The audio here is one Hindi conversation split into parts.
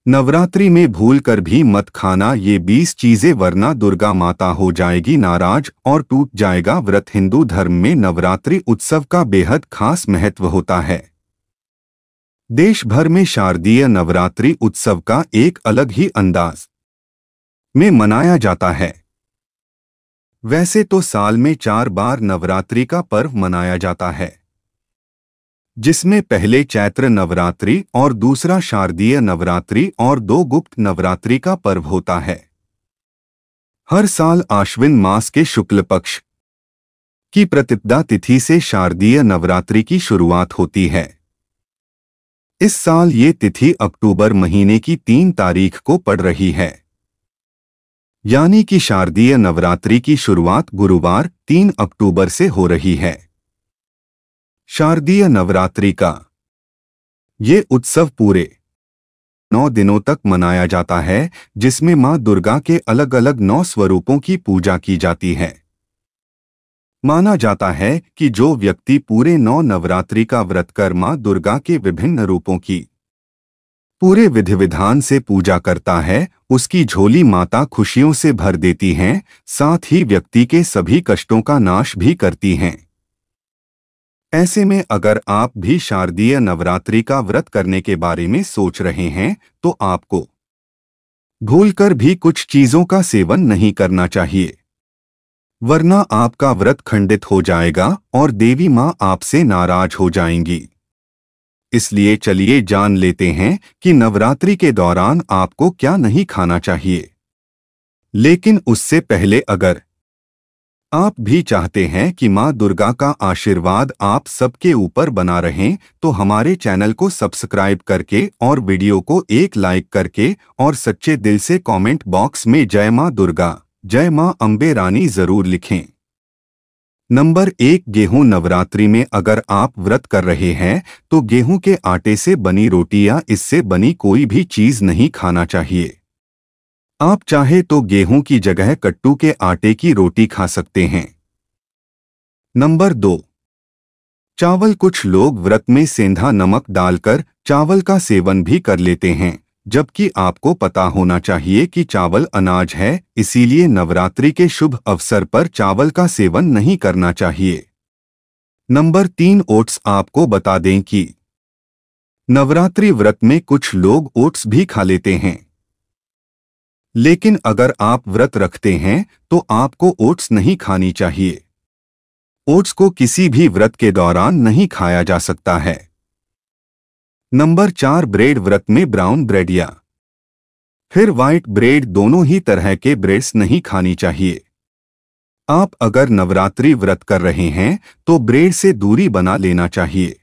नवरात्रि में भूल कर भी मत खाना ये 20 चीजें, वरना दुर्गा माता हो जाएगी नाराज और टूट जाएगा व्रत। हिंदू धर्म में नवरात्रि उत्सव का बेहद खास महत्व होता है। देश भर में शारदीय नवरात्रि उत्सव का एक अलग ही अंदाज में मनाया जाता है। वैसे तो साल में 4 बार नवरात्रि का पर्व मनाया जाता है, जिसमें पहले चैत्र नवरात्रि और दूसरा शारदीय नवरात्रि और 2 गुप्त नवरात्रि का पर्व होता है। हर साल आश्विन मास के शुक्ल पक्ष की प्रतिपदा तिथि से शारदीय नवरात्रि की शुरुआत होती है। इस साल ये तिथि अक्टूबर महीने की 3 तारीख को पड़ रही है, यानी कि शारदीय नवरात्रि की शुरुआत गुरुवार 3 अक्टूबर से हो रही है। शारदीय नवरात्रि का ये उत्सव पूरे 9 दिनों तक मनाया जाता है, जिसमें मां दुर्गा के अलग अलग 9 स्वरूपों की पूजा की जाती है। माना जाता है कि जो व्यक्ति पूरे 9 नवरात्रि का व्रत कर मां दुर्गा के विभिन्न रूपों की पूरे विधि विधान से पूजा करता है, उसकी झोली माता खुशियों से भर देती हैं, साथ ही व्यक्ति के सभी कष्टों का नाश भी करती हैं। ऐसे में अगर आप भी शारदीय नवरात्रि का व्रत करने के बारे में सोच रहे हैं, तो आपको भूलकर भी कुछ चीजों का सेवन नहीं करना चाहिए, वरना आपका व्रत खंडित हो जाएगा और देवी मां आपसे नाराज हो जाएंगी। इसलिए चलिए जान लेते हैं कि नवरात्रि के दौरान आपको क्या नहीं खाना चाहिए। लेकिन उससे पहले अगर आप भी चाहते हैं कि मां दुर्गा का आशीर्वाद आप सबके ऊपर बना रहे, तो हमारे चैनल को सब्सक्राइब करके और वीडियो को एक लाइक करके और सच्चे दिल से कमेंट बॉक्स में जय मां दुर्गा, जय मां अम्बे रानी जरूर लिखें। नंबर 1, गेहूं। नवरात्रि में अगर आप व्रत कर रहे हैं तो गेहूं के आटे से बनी रोटी या इससे बनी कोई भी चीज नहीं खाना चाहिए। आप चाहे तो गेहूं की जगह कट्टू के आटे की रोटी खा सकते हैं। नंबर 2, चावल। कुछ लोग व्रत में सेंधा नमक डालकर चावल का सेवन भी कर लेते हैं, जबकि आपको पता होना चाहिए कि चावल अनाज है, इसीलिए नवरात्रि के शुभ अवसर पर चावल का सेवन नहीं करना चाहिए। Number 3, oats. आपको बता दें कि नवरात्रि व्रत में कुछ लोग ओट्स भी खा लेते हैं, लेकिन अगर आप व्रत रखते हैं तो आपको ओट्स नहीं खानी चाहिए। ओट्स को किसी भी व्रत के दौरान नहीं खाया जा सकता है। Number 4, bread. व्रत में ब्राउन ब्रेड या फिर व्हाइट ब्रेड, दोनों ही तरह के ब्रेड्स नहीं खानी चाहिए। आप अगर नवरात्रि व्रत कर रहे हैं तो ब्रेड से दूरी बना लेना चाहिए।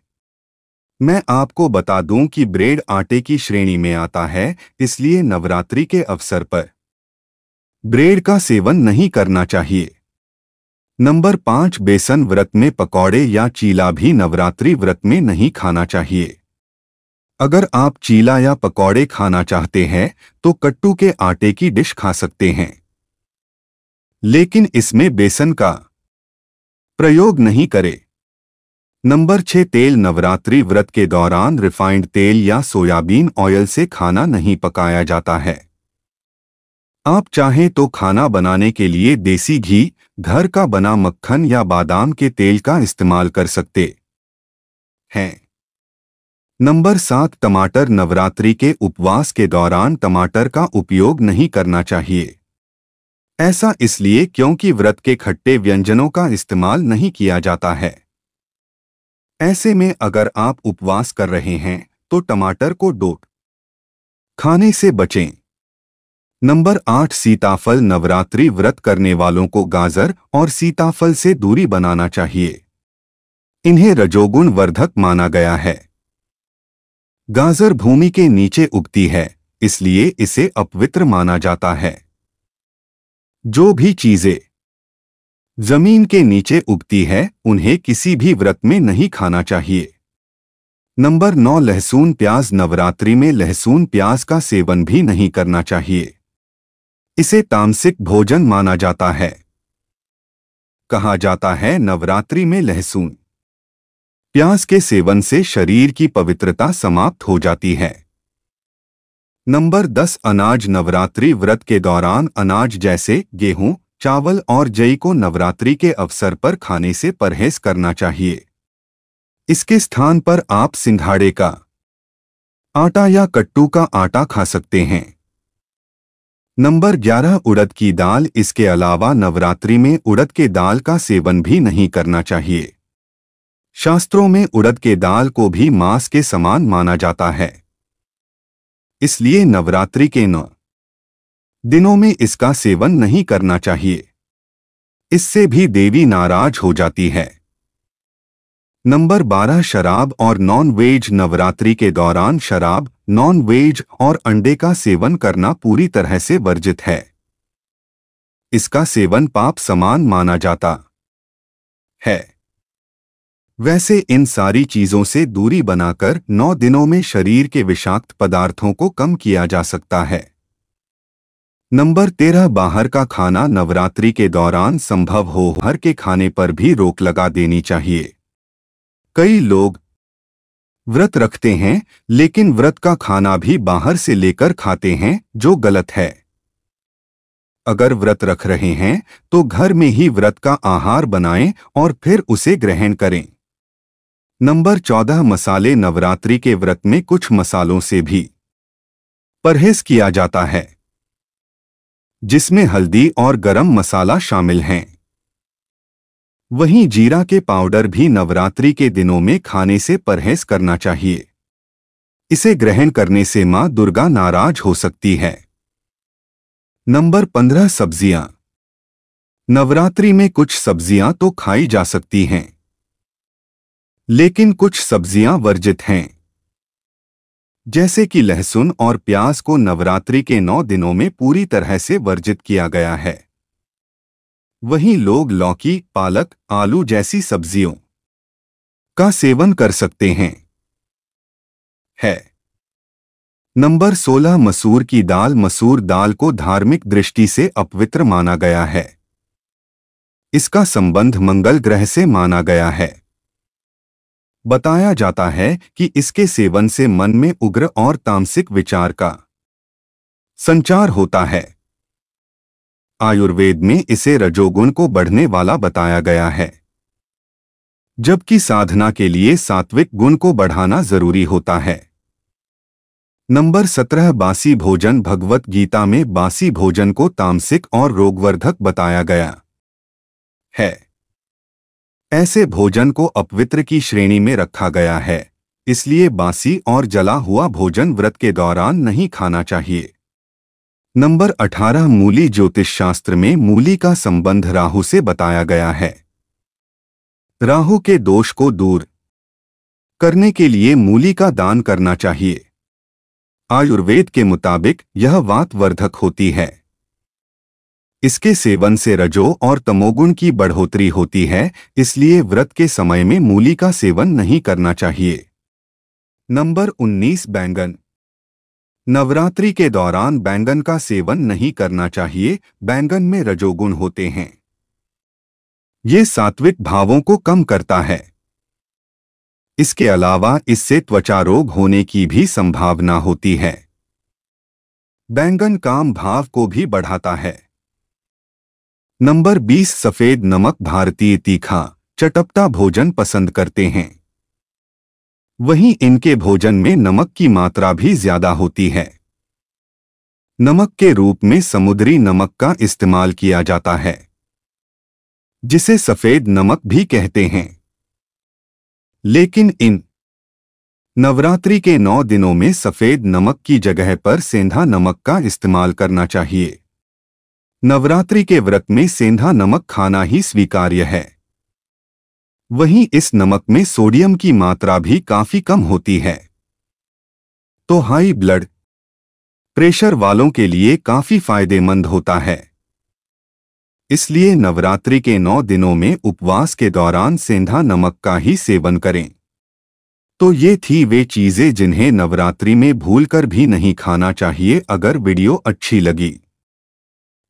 मैं आपको बता दूं कि ब्रेड आटे की श्रेणी में आता है, इसलिए नवरात्रि के अवसर पर ब्रेड का सेवन नहीं करना चाहिए। नंबर 5, बेसन। व्रत में पकौड़े या चीला भी नवरात्रि व्रत में नहीं खाना चाहिए। अगर आप चीला या पकौड़े खाना चाहते हैं तो कट्टू के आटे की डिश खा सकते हैं, लेकिन इसमें बेसन का प्रयोग नहीं करें। नंबर 6, तेल। नवरात्रि व्रत के दौरान रिफाइंड तेल या सोयाबीन ऑयल से खाना नहीं पकाया जाता है। आप चाहें तो खाना बनाने के लिए देसी घी, घर का बना मक्खन या बादाम के तेल का इस्तेमाल कर सकते हैं। नंबर 7, टमाटर। नवरात्रि के उपवास के दौरान टमाटर का उपयोग नहीं करना चाहिए। ऐसा इसलिए क्योंकि व्रत के खट्टे व्यंजनों का इस्तेमाल नहीं किया जाता है। ऐसे में अगर आप उपवास कर रहे हैं तो टमाटर को डोट खाने से बचें। नंबर 8, सीताफल। नवरात्रि व्रत करने वालों को गाजर और सीताफल से दूरी बनाना चाहिए। इन्हें रजोगुण वर्धक माना गया है। गाजर भूमि के नीचे उगती है, इसलिए इसे अपवित्र माना जाता है। जो भी चीजें जमीन के नीचे उगती है उन्हें किसी भी व्रत में नहीं खाना चाहिए। नंबर 9, लहसुन प्याज। नवरात्रि में लहसुन प्याज का सेवन भी नहीं करना चाहिए। इसे तामसिक भोजन माना जाता है। कहा जाता है नवरात्रि में लहसुन प्याज के सेवन से शरीर की पवित्रता समाप्त हो जाती है। नंबर 10 अनाज नवरात्रि व्रत के दौरान अनाज जैसे गेहूं, चावल और जई को नवरात्रि के अवसर पर खाने से परहेज करना चाहिए। इसके स्थान पर आप सिंघाड़े का आटा या कट्टू का आटा खा सकते हैं। नंबर 11 उड़द की दाल। इसके अलावा नवरात्रि में उड़द के दाल का सेवन भी नहीं करना चाहिए। शास्त्रों में उड़द के दाल को भी मांस के समान माना जाता है, इसलिए नवरात्रि के 9 दिनों में इसका सेवन नहीं करना चाहिए। इससे भी देवी नाराज हो जाती है। नंबर 12 शराब और नॉन वेज। नवरात्रि के दौरान शराब, नॉन वेज और अंडे का सेवन करना पूरी तरह से वर्जित है। इसका सेवन पाप समान माना जाता है। वैसे इन सारी चीजों से दूरी बनाकर 9 दिनों में शरीर के विषाक्त पदार्थों को कम किया जा सकता है। नंबर 13 बाहर का खाना। नवरात्रि के दौरान संभव हो बाहर के खाने पर भी रोक लगा देनी चाहिए। कई लोग व्रत रखते हैं लेकिन व्रत का खाना भी बाहर से लेकर खाते हैं, जो गलत है। अगर व्रत रख रहे हैं तो घर में ही व्रत का आहार बनाएं और फिर उसे ग्रहण करें। नंबर 14 मसाले। नवरात्रि के व्रत में कुछ मसालों से भी परहेज किया जाता है, जिसमें हल्दी और गरम मसाला शामिल हैं। वहीं जीरा के पाउडर भी नवरात्रि के दिनों में खाने से परहेज करना चाहिए। इसे ग्रहण करने से मां दुर्गा नाराज हो सकती है। नंबर 15 सब्जियां। नवरात्रि में कुछ सब्जियां तो खाई जा सकती हैं, लेकिन कुछ सब्जियां वर्जित हैं, जैसे कि लहसुन और प्याज को नवरात्रि के 9 दिनों में पूरी तरह से वर्जित किया गया है। वहीं लोग लौकी, पालक, आलू जैसी सब्जियों का सेवन कर सकते हैं। नंबर 16 मसूर की दाल। मसूर दाल को धार्मिक दृष्टि से अपवित्र माना गया है। इसका संबंध मंगल ग्रह से माना गया है। बताया जाता है कि इसके सेवन से मन में उग्र और तामसिक विचार का संचार होता है। आयुर्वेद में इसे रजोगुण को बढ़ने वाला बताया गया है, जबकि साधना के लिए सात्विक गुण को बढ़ाना जरूरी होता है। नंबर 17 बासी भोजन। भगवत गीता में बासी भोजन को तामसिक और रोगवर्धक बताया गया है। ऐसे भोजन को अपवित्र की श्रेणी में रखा गया है, इसलिए बासी और जला हुआ भोजन व्रत के दौरान नहीं खाना चाहिए। नंबर 18 मूली। ज्योतिष शास्त्र में मूली का संबंध राहु से बताया गया है। राहु के दोष को दूर करने के लिए मूली का दान करना चाहिए। आयुर्वेद के मुताबिक यह वातवर्धक होती है। इसके सेवन से रजो और तमोगुण की बढ़ोतरी होती है, इसलिए व्रत के समय में मूली का सेवन नहीं करना चाहिए। नंबर 19 बैंगन। नवरात्रि के दौरान बैंगन का सेवन नहीं करना चाहिए। बैंगन में रजोगुण होते हैं। ये सात्विक भावों को कम करता है। इसके अलावा इससे त्वचा रोग होने की भी संभावना होती है। बैंगन काम भाव को भी बढ़ाता है। नंबर 20 सफेद नमक। भारतीय तीखा, चटपटा भोजन पसंद करते हैं। वहीं इनके भोजन में नमक की मात्रा भी ज्यादा होती है। नमक के रूप में समुद्री नमक का इस्तेमाल किया जाता है, जिसे सफेद नमक भी कहते हैं। लेकिन इन नवरात्रि के 9 दिनों में सफेद नमक की जगह पर सेंधा नमक का इस्तेमाल करना चाहिए। नवरात्रि के व्रत में सेंधा नमक खाना ही स्वीकार्य है। वहीं इस नमक में सोडियम की मात्रा भी काफी कम होती है, तो हाई ब्लड प्रेशर वालों के लिए काफी फायदेमंद होता है। इसलिए नवरात्रि के 9 दिनों में उपवास के दौरान सेंधा नमक का ही सेवन करें। तो ये थी वे चीजें जिन्हें नवरात्रि में भूलकर भी नहीं खाना चाहिए। अगर वीडियो अच्छी लगी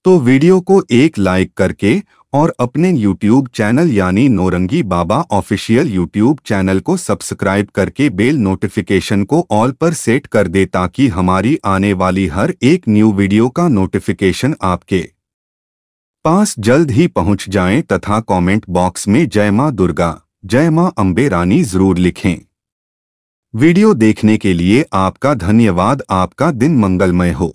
तो वीडियो को एक लाइक करके और अपने YouTube चैनल यानी नौरंगी बाबा ऑफिशियल YouTube चैनल को सब्सक्राइब करके बेल नोटिफिकेशन को ऑल पर सेट कर दे ताकि हमारी आने वाली हर एक न्यू वीडियो का नोटिफिकेशन आपके पास जल्द ही पहुंच जाए तथा कमेंट बॉक्स में जय मां दुर्गा, जय मां अम्बे रानी जरूर लिखें। वीडियो देखने के लिए आपका धन्यवाद। आपका दिन मंगलमय हो।